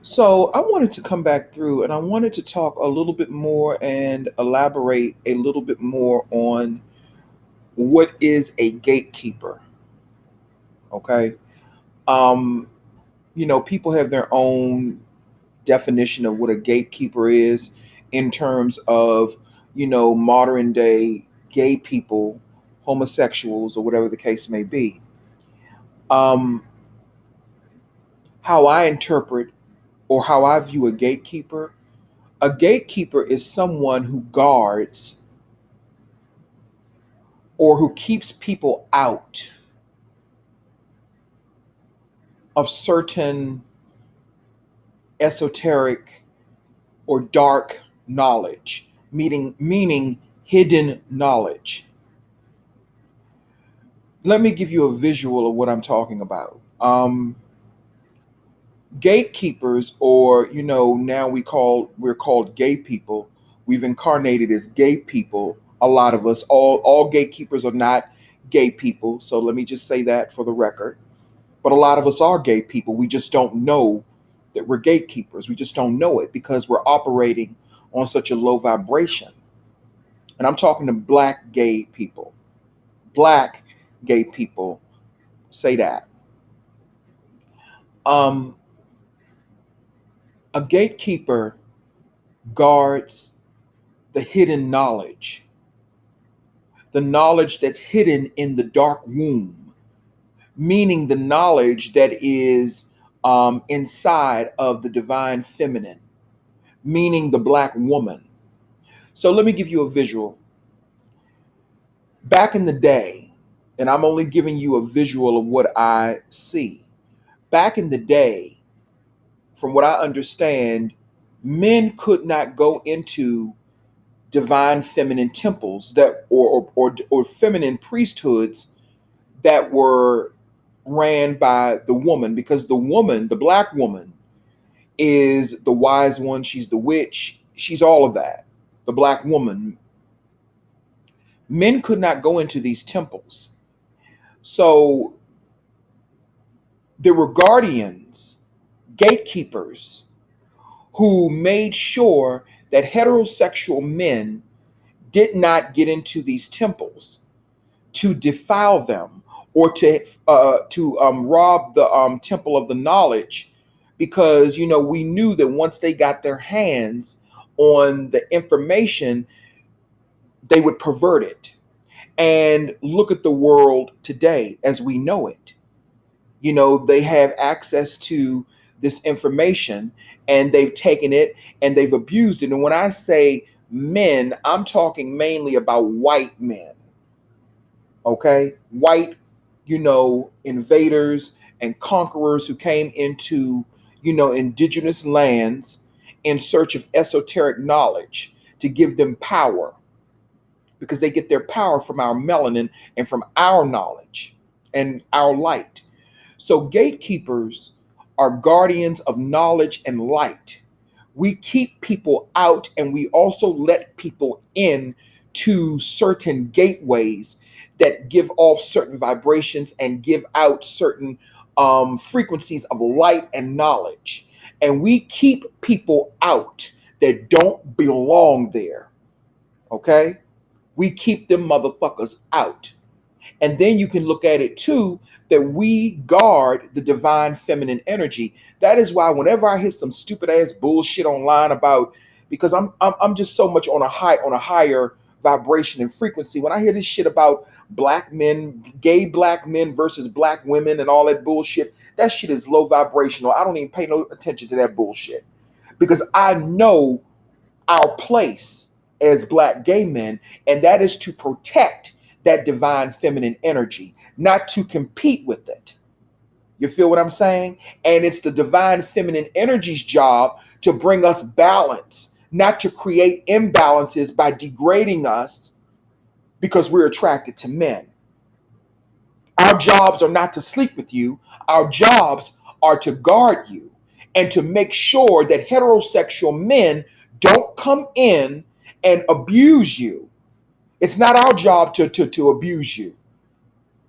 So I wanted to come back through and I wanted to talk a little bit more and elaborate a little bit more on what is a gatekeeper. Okay. Um, People have their own definition of what a gatekeeper is in terms of, modern day gay people, homosexuals, or whatever the case may be. Um, how I interpret or how I view a gatekeeper is someone who guards or who keeps people out of certain esoteric or dark knowledge, meaning hidden knowledge. Let me give you a visual of what I'm talking about. Gatekeepers, or now we're called gay people. We've incarnated as gay people. A lot of us, all gatekeepers are not gay people. So let me just say that for the record. But a lot of us are gay people. We just don't know that we're gatekeepers. We just don't know it because we're operating on such a low vibration. And I'm talking to black gay people. Black gay people say that. Um, a gatekeeper guards the hidden knowledge, the knowledge that's hidden in the dark womb, meaning the knowledge that is inside of the divine feminine, meaning the black woman. So let me give you a visual. Back in the day, and I'm only giving you a visual of what I see. Back in the day, from what I understand, men could not go into divine feminine temples that or feminine priesthoods that were ran by the woman, because the woman, the black woman, is the wise one, she's the witch, she's all of that. The black woman, men could not go into these temples. So there were guardians, gatekeepers, who made sure that heterosexual men did not get into these temples to defile them or to rob the temple of the knowledge, because we knew that once they got their hands on the information, they would pervert it. And look at the world today as we know it. They have access to this information, and they've taken it and they've abused it. And when I say men, I'm talking mainly about white men. Okay, white, invaders and conquerors who came into indigenous lands in search of esoteric knowledge to give them power, because they get their power from our melanin and from our knowledge and our light. So gatekeepers are guardians of knowledge and light. We keep people out and we also let people in to certain gateways that give off certain vibrations and give out certain frequencies of light and knowledge. And we keep people out that don't belong there. Okay? We keep them motherfuckers out. And then you can look at it too, that we guard the divine feminine energy. That is why whenever I hear some stupid ass bullshit online about, because I'm just so much on a higher vibration and frequency. When I hear this shit about black men, gay black men versus black women and all that bullshit, that shit is low vibrational. I don't even pay no attention to that bullshit, because I know our place as black gay men, and that is to protect that divine feminine energy, not to compete with it. You feel what I'm saying? And it's the divine feminine energy's job to bring us balance, not to create imbalances by degrading us because we're attracted to men. Our jobs are not to sleep with you, our jobs are to guard you and to make sure that heterosexual men don't come in and abuse you. It's not our job to abuse you.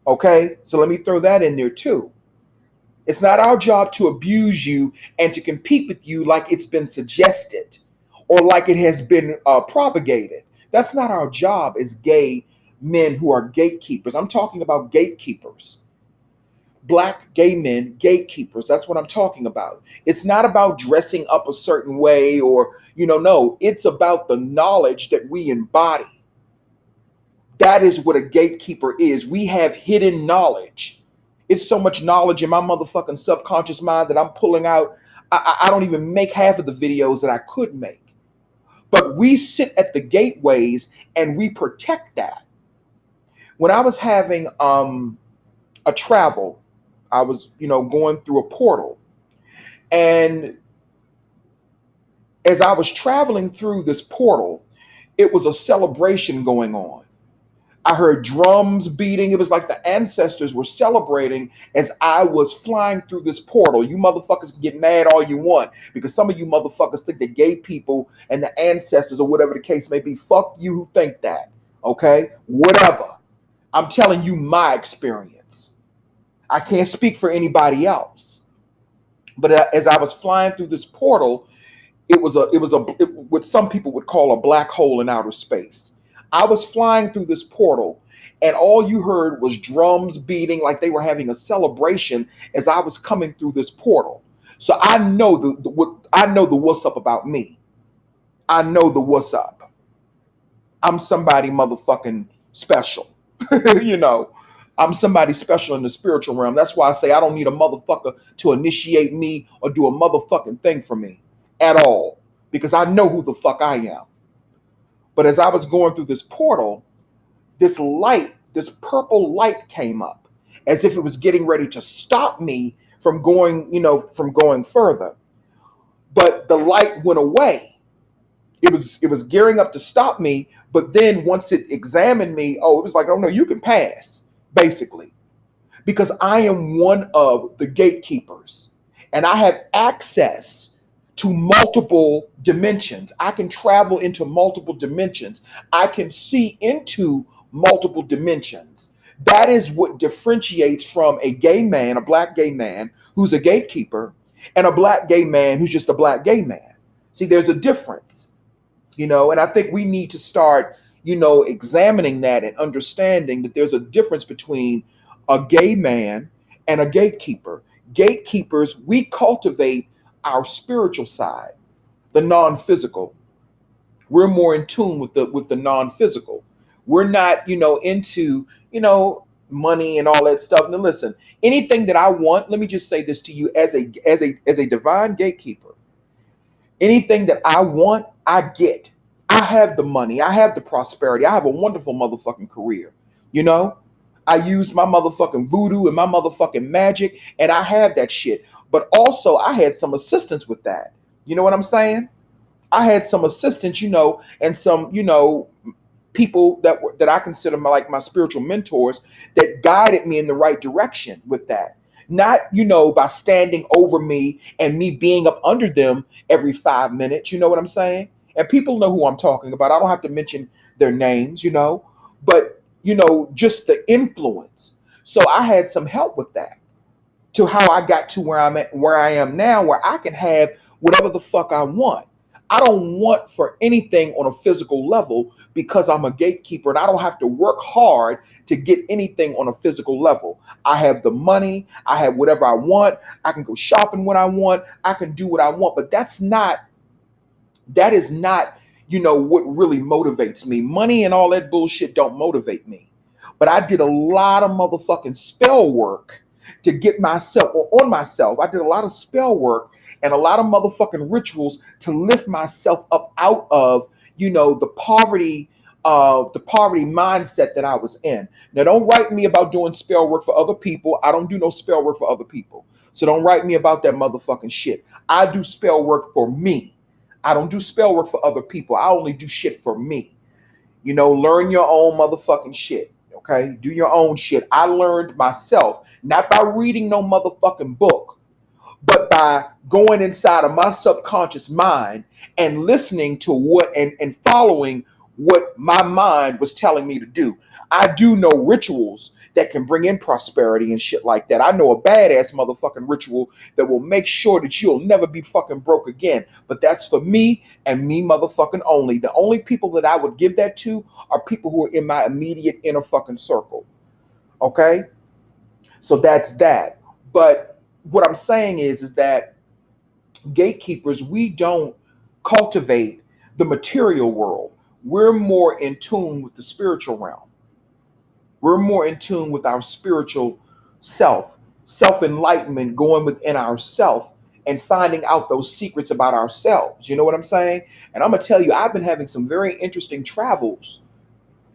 Okay? So let me throw that in there too. It's not our job to abuse you and to compete with you like it's been suggested or like it has been propagated. That's not our job as gay men who are gatekeepers. I'm talking about gatekeepers. Black gay men, gatekeepers. That's what I'm talking about. It's not about dressing up a certain way or, no, it's about the knowledge that we embody. That is what a gatekeeper is. We have hidden knowledge. It's so much knowledge in my motherfucking subconscious mind that I'm pulling out. I don't even make half of the videos that I could make. But we sit at the gateways and we protect that. When I was having a travel, I was, going through a portal. And as I was traveling through this portal, it was a celebration going on. I heard drums beating. It was like the ancestors were celebrating as I was flying through this portal. You motherfuckers can get mad all you want because some of you motherfuckers think that gay people and the ancestors or whatever the case may be, fuck you who think that. Okay? Whatever. I'm telling you my experience. I can't speak for anybody else. But as I was flying through this portal, what some people would call a black hole in outer space. I was flying through this portal, and all you heard was drums beating like they were having a celebration as I was coming through this portal. So I know I know the what's up about me. I know the what's up. I'm somebody motherfucking special. you know, I'm somebody special in the spiritual realm. That's why I say I don't need a motherfucker to initiate me or do a motherfucking thing for me at all because I know who the fuck I am. But as I was going through this portal, this light, this purple light came up as if it was getting ready to stop me from going, from going further. But the light went away. It was gearing up to stop me, but then once it examined me, oh, it was like, oh no, you can pass, basically. Because I am one of the gatekeepers and I have access to multiple dimensions. I can travel into multiple dimensions. I can see into multiple dimensions. That is what differentiates from a gay man, a black gay man who's a gatekeeper, and a black gay man who's just a black gay man. See, there's a difference, and I think we need to start, examining that and understanding that there's a difference between a gay man and a gatekeeper. Gatekeepers, we cultivate our spiritual side, the non-physical. We're more in tune with the non-physical. We're not, into, money and all that stuff. Now listen, anything that I want, let me just say this to you as a divine gatekeeper. Anything that I want, I get. I have the money. I have the prosperity. I have a wonderful motherfucking career. You know, I used my motherfucking voodoo and my motherfucking magic, and I have that shit. But also, I had some assistance with that. You know what I'm saying? I had some assistance, and some, people that I consider like my spiritual mentors that guided me in the right direction with that. Not, by standing over me and me being up under them every 5 minutes. You know what I'm saying? And people know who I'm talking about. I don't have to mention their names, but just the influence. So I had some help with that to how I got to where I am now, where I can have whatever the fuck I want. I don't want for anything on a physical level because I'm a gatekeeper and I don't have to work hard to get anything on a physical level. I have the money, I have whatever I want, I can go shopping when I want, I can do what I want, but that is not what really motivates me. Money and all that bullshit don't motivate me. But I did a lot of motherfucking spell work to get myself or on myself. I did a lot of spell work and a lot of motherfucking rituals to lift myself up out of the poverty mindset that I was in. Now don't write me about doing spell work for other people. I don't do no spell work for other people, so don't write me about that motherfucking shit. I do spell work for me. I don't do spell work for other people. I only do shit for me. Learn your own motherfucking shit. Okay? Do your own shit. I learned myself, not by reading no motherfucking book, but by going inside of my subconscious mind and listening to and following what my mind was telling me to do. I do know rituals that can bring in prosperity and shit like that. I know a badass motherfucking ritual that will make sure that you'll never be fucking broke again. But that's for me and me motherfucking only. The only people that I would give that to are people who are in my immediate inner fucking circle. Okay? So that's that. But what I'm saying is that gatekeepers, we don't cultivate the material world. We're more in tune with the spiritual realm. We're more in tune with our spiritual self, self enlightenment, going within ourself and finding out those secrets about ourselves. You know what I'm saying? And I'm going to tell you, I've been having some very interesting travels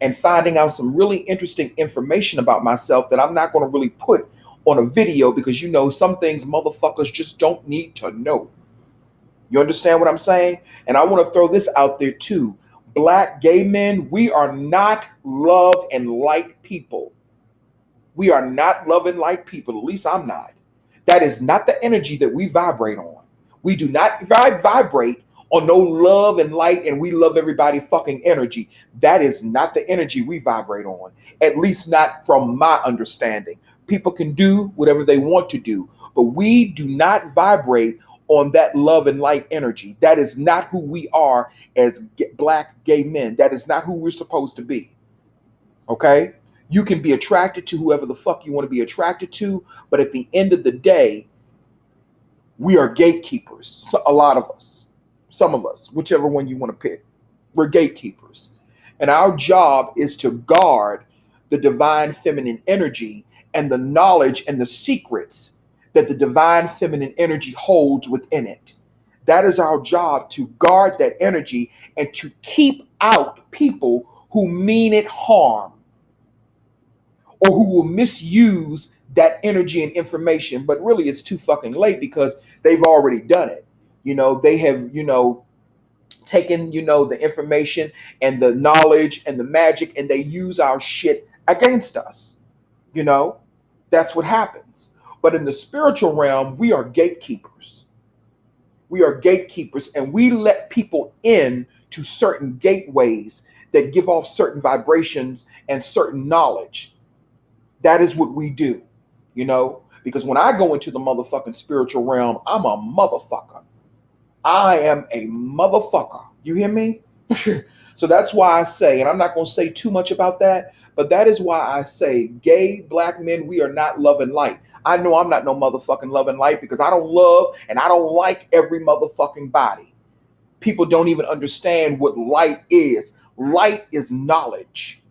and finding out some really interesting information about myself that I'm not going to really put on a video because you know some things motherfuckers just don't need to know. You understand what I'm saying? And I want to throw this out there too. Black gay men, we are not love and light people. We are not love and light people. At least I'm not. That is not the energy that we vibrate on. We do not vibrate on no love and light and we love everybody fucking energy. That is not the energy we vibrate on. At least not from my understanding. People can do whatever they want to do, but we do not vibrate on that love and light energy. That is not who we are as black gay men. That is not who we're supposed to be. Okay? You can be attracted to whoever the fuck you want to be attracted to, but at the end of the day, we are gatekeepers. A lot of us, some of us, whichever one you want to pick, we're gatekeepers. And our job is to guard the divine feminine energy and the knowledge and the secrets that the divine feminine energy holds within it. That is our job, to guard that energy and to keep out people who mean it harm or who will misuse that energy and information. But really, it's too fucking late because they've already done it. They have, taken, the information and the knowledge and the magic and they use our shit against us. You know, that's what happens. But in the spiritual realm, we are gatekeepers. We are gatekeepers and we let people in to certain gateways that give off certain vibrations and certain knowledge. That is what we do, because when I go into the motherfucking spiritual realm, I'm a motherfucker. I am a motherfucker. You hear me? So that's why I say, and I'm not going to say too much about that, but that is why I say, gay black men, we are not love and light. I know I'm not no motherfucking love and light because I don't love and I don't like every motherfucking body. People don't even understand what light is. Light is knowledge.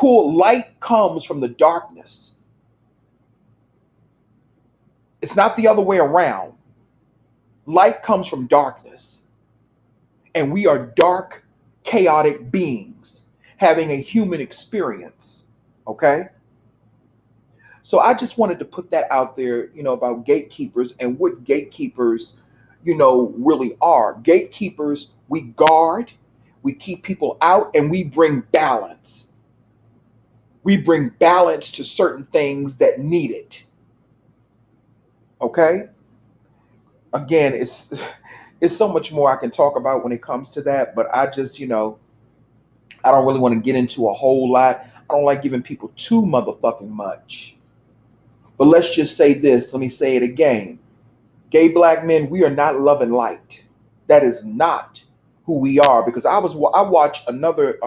Light comes from the darkness. It's not the other way around. Light comes from darkness, and we are dark, chaotic beings having a human experience. Okay? So I just wanted to put that out there, about gatekeepers and what gatekeepers, really are. Gatekeepers, we guard, we keep people out, and we bring balance. We bring balance to certain things that need it. Okay? Again, it's so much more I can talk about when it comes to that, but I just, I don't really want to get into a whole lot. I don't like giving people too motherfucking much. But let's just say this. Let me say it again. Gay black men, we are not love and light. That is not who we are. Because I watched another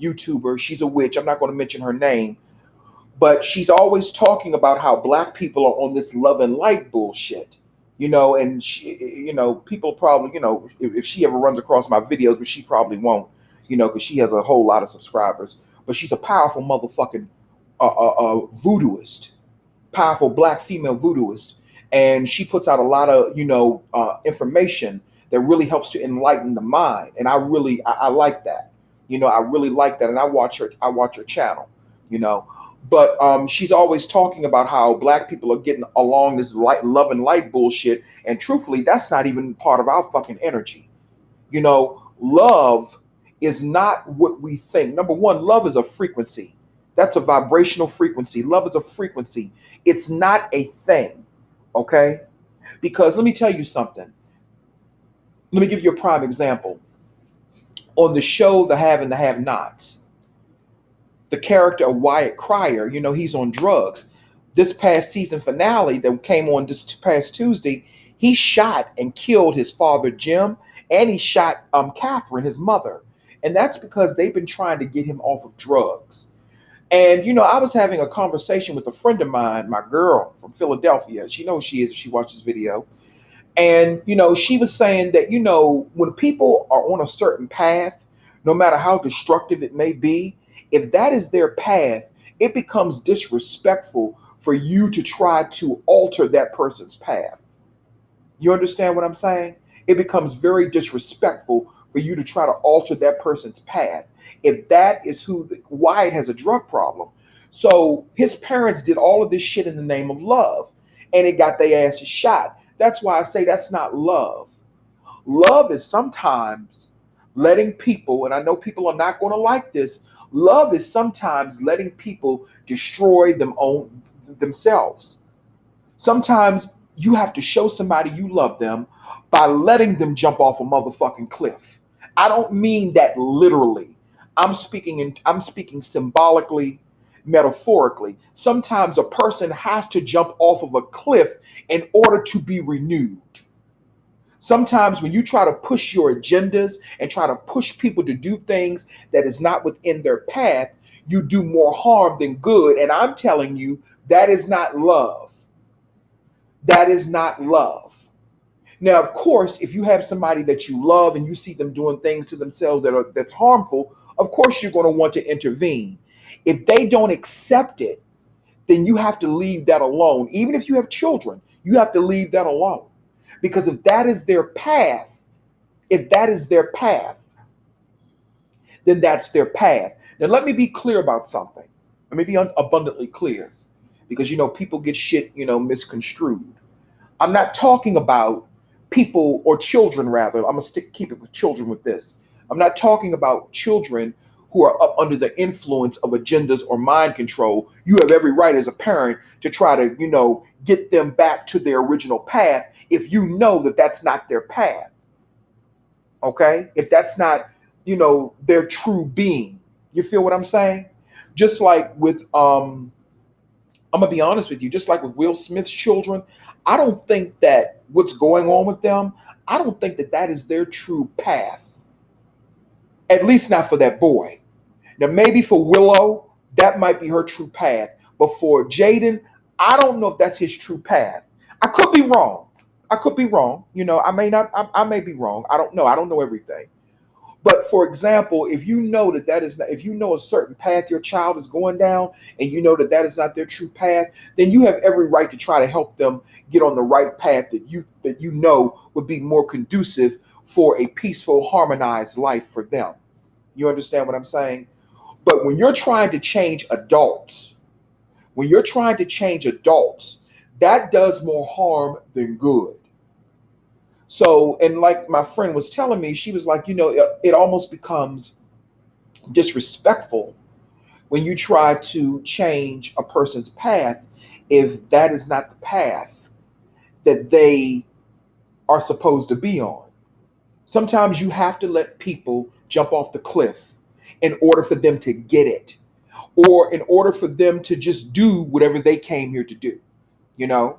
YouTuber. She's a witch. I'm not going to mention her name, but she's always talking about how black people are on this love and light bullshit. And people probably, if she ever runs across my videos, but she probably won't, because she has a whole lot of subscribers. But she's a powerful motherfucking voodooist, powerful black female voodooist, and she puts out a lot of information that really helps to enlighten the mind. And I like that. I really like that, and I watch her channel. You know, but she's always talking about how black people are getting along this love and light bullshit, and truthfully, that's not even part of our fucking energy. Love is not what we think. Number one, love is a frequency. That's a vibrational frequency. Love is a frequency. It's not a thing. Okay? Because let me tell you something. Let me give you a prime example. On the show The Have and the Have Nots, the character of Wyatt Cryer, he's on drugs. This past season finale that came on this past Tuesday, he shot and killed his father Jim, and he shot Catherine, his mother, and that's because they've been trying to get him off of drugs. And I was having a conversation with a friend of mine, my girl from Philadelphia. She knows she is if she watches video. And she was saying that when people are on a certain path, no matter how destructive it may be, if that is their path, it becomes disrespectful for you to try to alter that person's path. You understand what I'm saying? It becomes very disrespectful for you to try to alter that person's path. If that is Wyatt has a drug problem. So his parents did all of this shit in the name of love, and it got their asses shot. That's why I say that's not love. Love is sometimes letting people, and I know people are not going to like this, love is sometimes letting people destroy themselves. Sometimes you have to show somebody you love them by letting them jump off a motherfucking cliff. I don't mean that literally. I'm speaking symbolically, metaphorically. Sometimes a person has to jump off of a cliff in order to be renewed. Sometimes when you try to push your agendas and try to push people to do things that is not within their path, you do more harm than good. And I'm telling you, that is not love. That is not love. Now, of course, if you have somebody that you love and you see them doing things to themselves that's harmful, of course you're going to want to intervene. If they don't accept it, then you have to leave that alone. Even if you have children, you have to leave that alone. Because if that is their path, if that is their path, then that's their path. Now, let me be clear about something. Let me be abundantly clear because people get shit misconstrued. I'm not talking about people or children, rather. I'm gonna keep it with children with this. I'm not talking about children who are up under the influence of agendas or mind control. You have every right as a parent to try to, get them back to their original path if you know that that's not their path. Okay? If that's not, their true being. You feel what I'm saying? Just like with I'm gonna be honest with you, just like with Will Smith's children, I don't think that what's going on with them, I don't think that that is their true path. At least not for that boy. Now, maybe for Willow, that might be her true path. But for Jaden, I don't know if that's his true path. I could be wrong. I could be wrong. I may not. I may be wrong. I don't know. I don't know everything. But for example, if you know that is not, if you know a certain path your child is going down, and you know that that is not their true path, then you have every right to try to help them get on the right path that you know would be more conducive for a peaceful, harmonized life for them. You understand what I'm saying? But when you're trying to change adults, when you're trying to change adults, that does more harm than good. So, and like my friend was telling me, she was like, it almost becomes disrespectful when you try to change a person's path if that is not the path that they are supposed to be on. Sometimes you have to let people jump off the cliff in order for them to get it, or in order for them to just do whatever they came here to do. You know,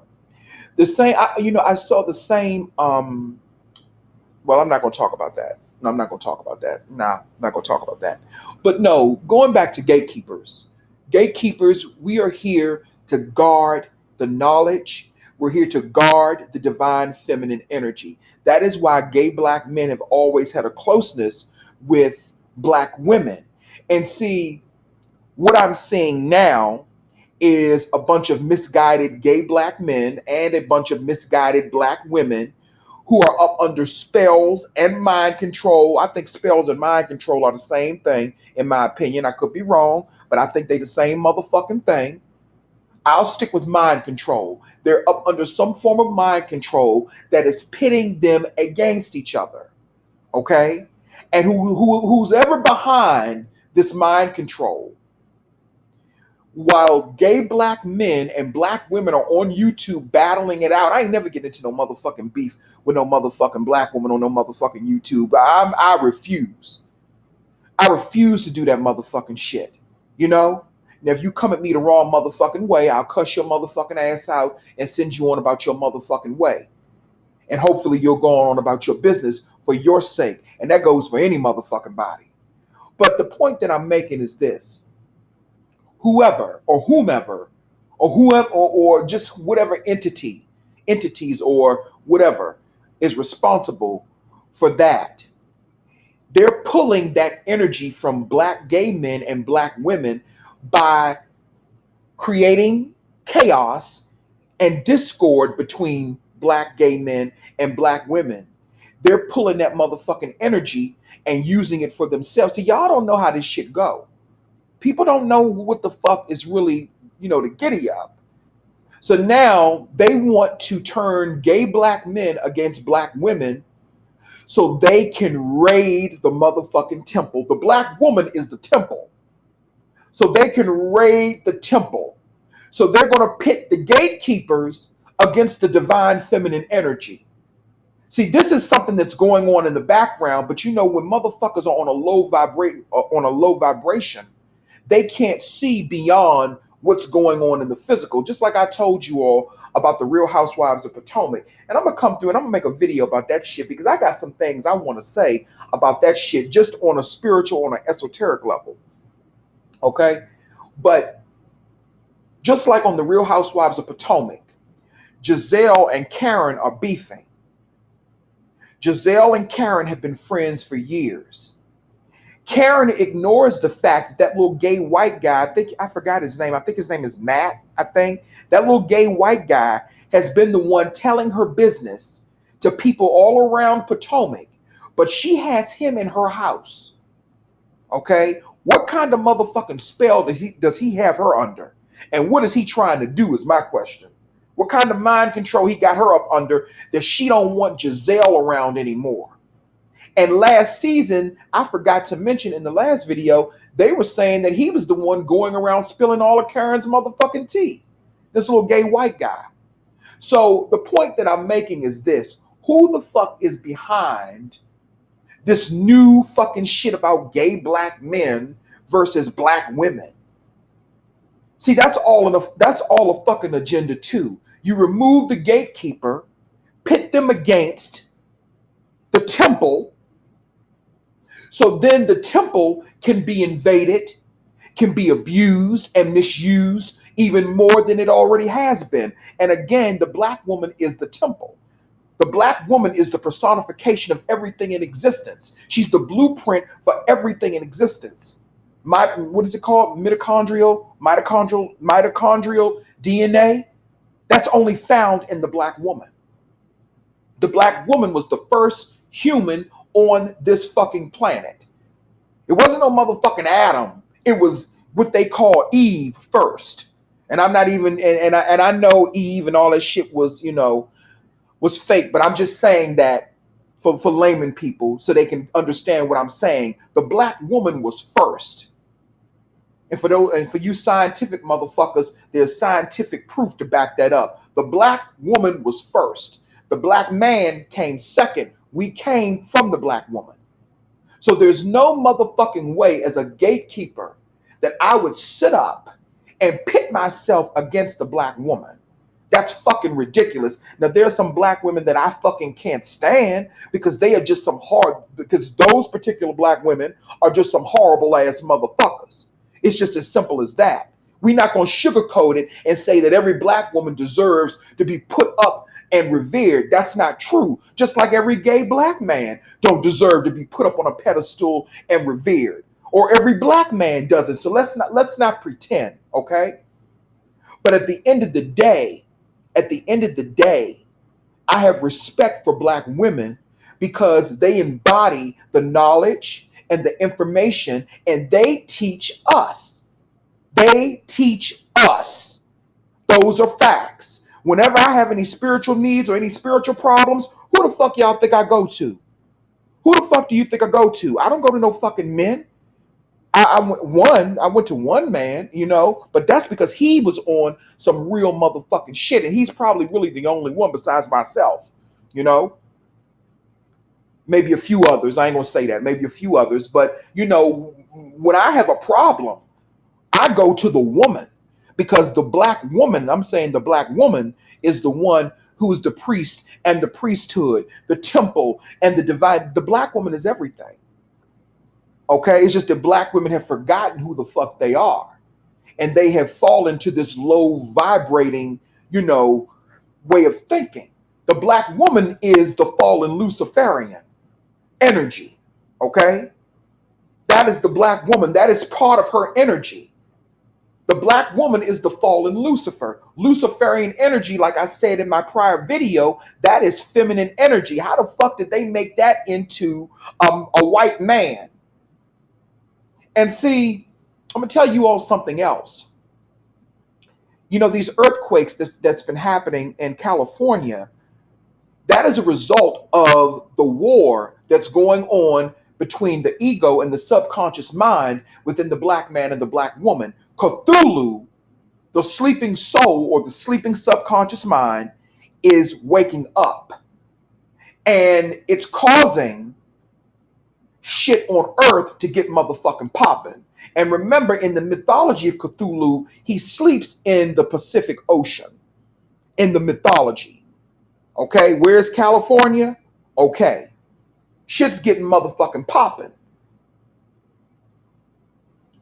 the same. I saw the same. Well, I'm not going to talk about that. No, I'm not going to talk about that. Nah, I'm not going to talk about that. But no, going back to gatekeepers. Gatekeepers, we are here to guard the knowledge. We're here to guard the divine feminine energy. That is why gay black men have always had a closeness with black women. And see, what I'm seeing now is a bunch of misguided gay black men and a bunch of misguided black women who are up under spells and mind control. I think spells and mind control are the same thing, in my opinion. I could be wrong, but I think they're the same motherfucking thing. I'll stick with mind control. They're up under some form of mind control that is pitting them against each other. Okay? And who's ever behind this mind control, while gay black men and black women are on YouTube battling it out. I ain't never getting into no motherfucking beef with no motherfucking black woman on no motherfucking YouTube. I refuse. I refuse to do that motherfucking shit. You know? Now, if you come at me the wrong motherfucking way, I'll cuss your motherfucking ass out and send you on about your motherfucking way. And hopefully you'll go on about your business for your sake. And that goes for any motherfucking body. But the point that I'm making is this: whoever or whomever or just whatever entities or whatever is responsible for that, they're pulling that energy from black gay men and black women by creating chaos and discord between black gay men and black women. They're pulling that motherfucking energy and using it for themselves. See, y'all don't know how this shit go. People don't know what the fuck is really, the giddy up. So now they want to turn gay black men against black women so they can raid the motherfucking temple. The black woman is the temple. So they can raid the temple. So they're going to pit the gatekeepers against the divine feminine energy. See, this is something that's going on in the background, but when motherfuckers are on a low vibration, they can't see beyond what's going on in the physical. Just like I told you all about the Real Housewives of Potomac. And I'm gonna come through and I'm gonna make a video about that shit because I got some things I want to say about that shit just on a spiritual, on an esoteric level. Okay? But just like on the Real Housewives of Potomac, Giselle and Karen are beefing. Giselle and Karen have been friends for years. Karen ignores the fact that that little gay white guy, I forgot his name. I think his name is Matt. I think that little gay white guy has been the one telling her business to people all around Potomac, but she has him in her house. Okay? What kind of motherfucking spell does he have her under? And what is he trying to do is my question. What kind of mind control he got her up under that she don't want Giselle around anymore? And last season, I forgot to mention in the last video, they were saying that he was the one going around spilling all of Karen's motherfucking tea. This little gay white guy. So the point that I'm making is this: who the fuck is behind this new fucking shit about gay black men versus black women? See, that's all a fucking agenda too. You remove the gatekeeper, pit them against the temple, so then the temple can be invaded, can be abused and misused even more than it already has been. And again, the black woman is the temple. The black woman is the personification of everything in existence. She's the blueprint for everything in existence. What is it called? Mitochondrial DNA. That's only found in the black woman. The black woman was the first human on this fucking planet. It wasn't no motherfucking Adam. It was what they call Eve first. And I'm not even and I know Eve and all that shit was fake, but I'm just saying that for layman people so they can understand what I'm saying. The black woman was first. And for you scientific motherfuckers, there's scientific proof to back that up. The black woman was first. The black man came second. We came from the black woman. So there's no motherfucking way as a gatekeeper that I would sit up and pit myself against the black woman. That's fucking ridiculous. Now there's some black women that I fucking can't stand because they are just because those particular black women are just some horrible ass motherfuckers. It's just as simple as that. We're not going to sugarcoat it and say that every black woman deserves to be put up and revered. That's not true. Just like every gay black man don't deserve to be put up on a pedestal and revered, or every black man doesn't. So let's not pretend, okay? But at the end of the day, I have respect for black women because they embody the knowledge and the information, and they teach us. They teach us. Those are facts. Whenever I have any spiritual needs or any spiritual problems, who the fuck y'all think I go to? Who the fuck do you think I go to? I don't go to no fucking men. I went to one man, but that's because he was on some real motherfucking shit, and he's probably really the only one besides myself, you know. Maybe a few others. I ain't gonna say that. Maybe a few others, but when I have a problem, I go to the woman because the black woman, I'm saying the black woman is the one who is the priest and the priesthood, the temple and the divine. The black woman is everything. Okay, it's just that black women have forgotten who the fuck they are, and they have fallen to this low vibrating, you know, way of thinking. The black woman is the fallen Luciferian energy. Okay, that is the black woman. That is part of her energy. The black woman is the fallen Lucifer. Luciferian energy, like I said in my prior video, that is feminine energy. How the fuck did they make that into a white man? And see, I'm gonna tell you all something else. You know, these earthquakes that's been happening in California, that is a result of the war that's going on between the ego and the subconscious mind within the black man and the black woman. Cthulhu, the sleeping soul or the sleeping subconscious mind, is waking up, and it's causing shit on earth to get motherfucking popping. And remember, in the mythology of Cthulhu, he sleeps in the Pacific Ocean. In the mythology. Okay, where's California? Okay, shit's getting motherfucking popping.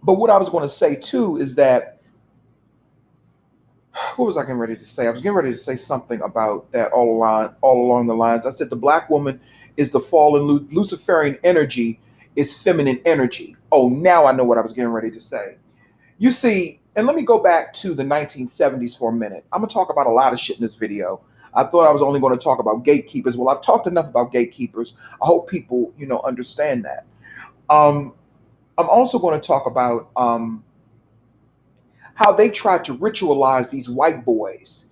But what I was going to say too is that, what was I getting ready to say? I was getting ready to say something about that all along the lines. I said the black woman is the fallen Luciferian energy, is feminine energy. Oh, now I know what I was getting ready to say. You see, and let me go back to the 1970s for a minute. I'm gonna talk about a lot of shit in this video. I thought I was only going to talk about gatekeepers. Well, I've talked enough about gatekeepers. I hope people, understand that. Um, I'm also going to talk about how they tried to ritualize these white boys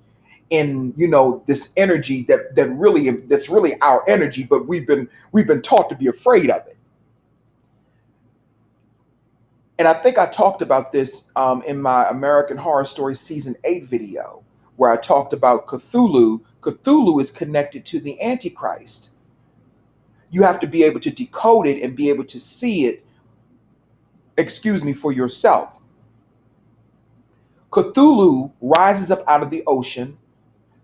in, this energy that's really our energy, but we've been taught to be afraid of it. And I think I talked about this in my American Horror Story Season 8 video, where I talked about Cthulhu. Cthulhu is connected to the Antichrist. You have to be able to decode it and be able to see it, excuse me, for yourself. Cthulhu rises up out of the ocean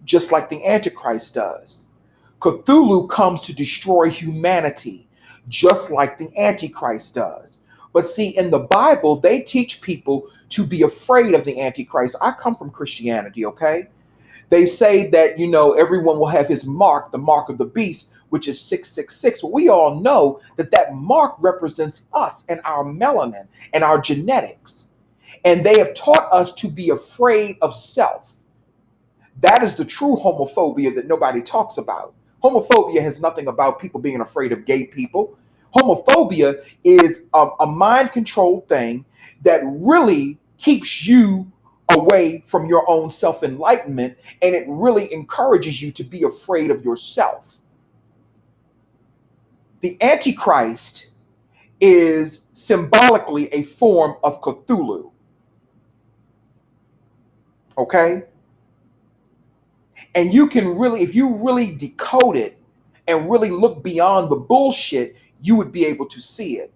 just like the Antichrist does. Cthulhu comes to destroy humanity just like the Antichrist does. But see, in the Bible, they teach people to be afraid of the Antichrist. I come from Christianity, okay? They say that, everyone will have his mark, the mark of the beast, which is 666. Well, we all know that that mark represents us and our melanin and our genetics. And they have taught us to be afraid of self. That is the true homophobia that nobody talks about. Homophobia has nothing about people being afraid of gay people. Homophobia is a mind controlled thing that really keeps you away from your own self enlightenment, and it really encourages you to be afraid of yourself. The Antichrist is symbolically a form of Cthulhu. Okay? And you can really, if you really decode it and really look beyond the bullshit, you would be able to see it.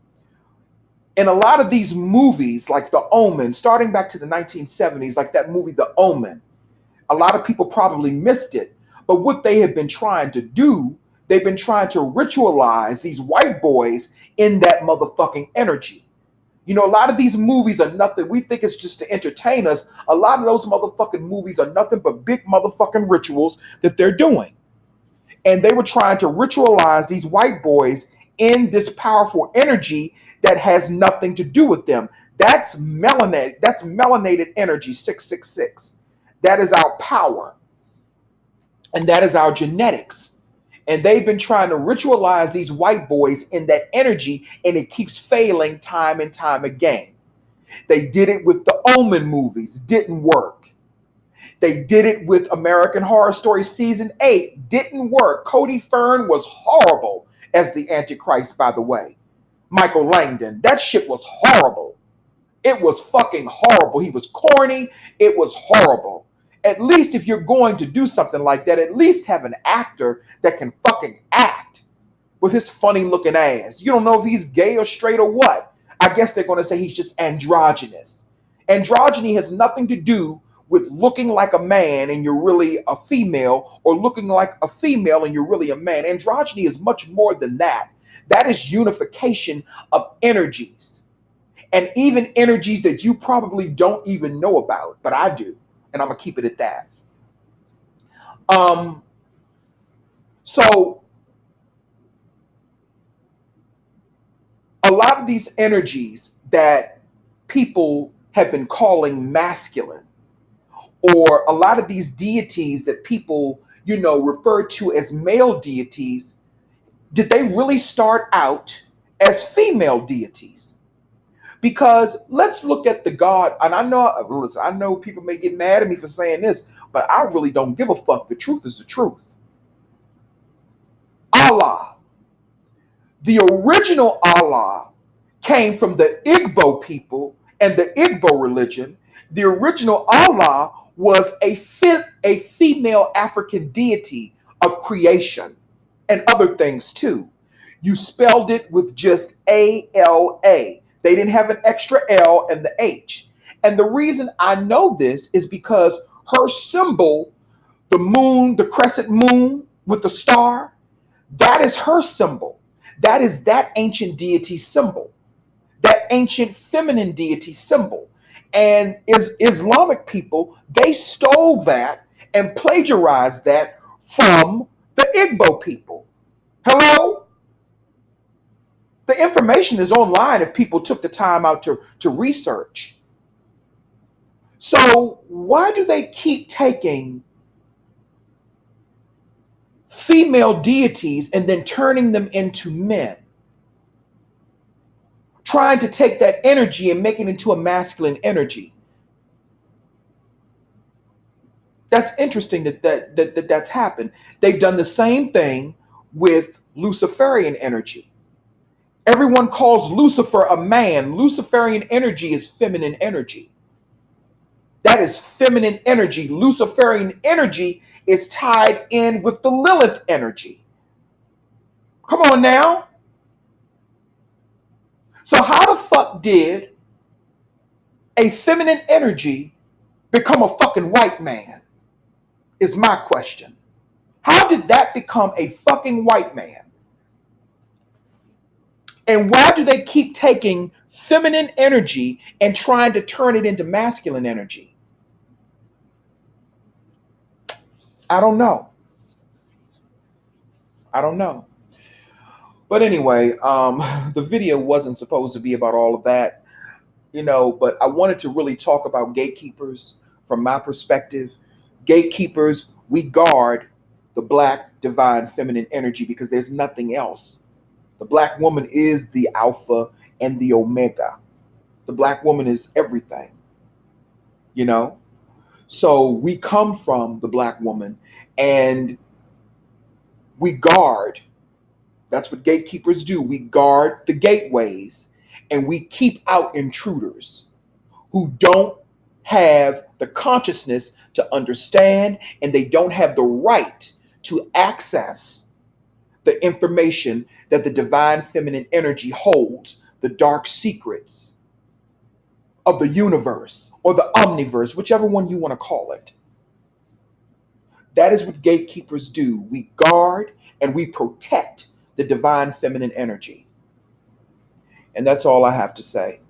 In a lot of these movies, like The Omen, starting back to the 1970s, like that movie The Omen, a lot of people probably missed it. But what they have been trying to do, they've been trying to ritualize these white boys in that motherfucking energy. A lot of these movies are nothing. We think it's just to entertain us. A lot of those motherfucking movies are nothing but big motherfucking rituals that they're doing. And they were trying to ritualize these white boys in this powerful energy that has nothing to do with them. That's melanated. That's melanated energy, 666. That is our power. And that is our genetics. And they've been trying to ritualize these white boys in that energy, and it keeps failing time and time again. They did it with the Omen movies, didn't work. They did it with American Horror Story Season 8, didn't work. Cody Fern was horrible as the Antichrist, by the way. Michael Langdon, that shit was horrible. It was fucking horrible. He was corny. It was horrible. At least if you're going to do something like that, at least have an actor that can fucking act with his funny looking ass. You don't know if he's gay or straight or what. I guess they're going to say he's just androgynous. Androgyny has nothing to do with looking like a man and you're really a female, or looking like a female and you're really a man. Androgyny is much more than that. That is unification of energies, and even energies that you probably don't even know about, but I do, and I'm gonna keep it at that. Um, so a lot of these energies that people have been calling masculine, or a lot of these deities that people, refer to as male deities, did they really start out as female deities? Because let's look at the God, and I know, listen, I know people may get mad at me for saying this, but I really don't give a fuck. The truth is the truth. Allah, the original Allah, came from the Igbo people and the Igbo religion. The original Allah was a female African deity of creation and other things too. You spelled it with just ALA. They didn't have an extra L and the H. And the reason I know this is because her symbol, the moon, the crescent moon with the star, that is her symbol. That is that ancient deity symbol, that ancient feminine deity symbol. And is Islamic people, they stole that and plagiarized that from the Igbo people. Hello? The information is online if people took the time out to research. So why do they keep taking female deities and then turning them into men? Trying to take that energy and make it into a masculine energy. That's interesting that's happened. They've done the same thing with Luciferian energy. Everyone calls Lucifer a man. Luciferian energy is feminine energy. That is feminine energy. Luciferian energy is tied in with the Lilith energy. Come on now. So, how the fuck did a feminine energy become a fucking white man? Is my question. How did that become a fucking white man? And why do they keep taking feminine energy and trying to turn it into masculine energy? I don't know. I don't know. But anyway, the video wasn't supposed to be about all of that, but I wanted to really talk about gatekeepers from my perspective. Gatekeepers, we guard the black divine feminine energy because there's nothing else. The black woman is the alpha and the omega. The black woman is everything, you know? So we come from the black woman and we guard. That's what gatekeepers do. We guard the gateways and we keep out intruders who don't have the consciousness to understand, and they don't have the right to access the information that the divine feminine energy holds, the dark secrets of the universe or the omniverse, whichever one you want to call it. That is what gatekeepers do. We guard and we protect the divine feminine energy. And that's all I have to say.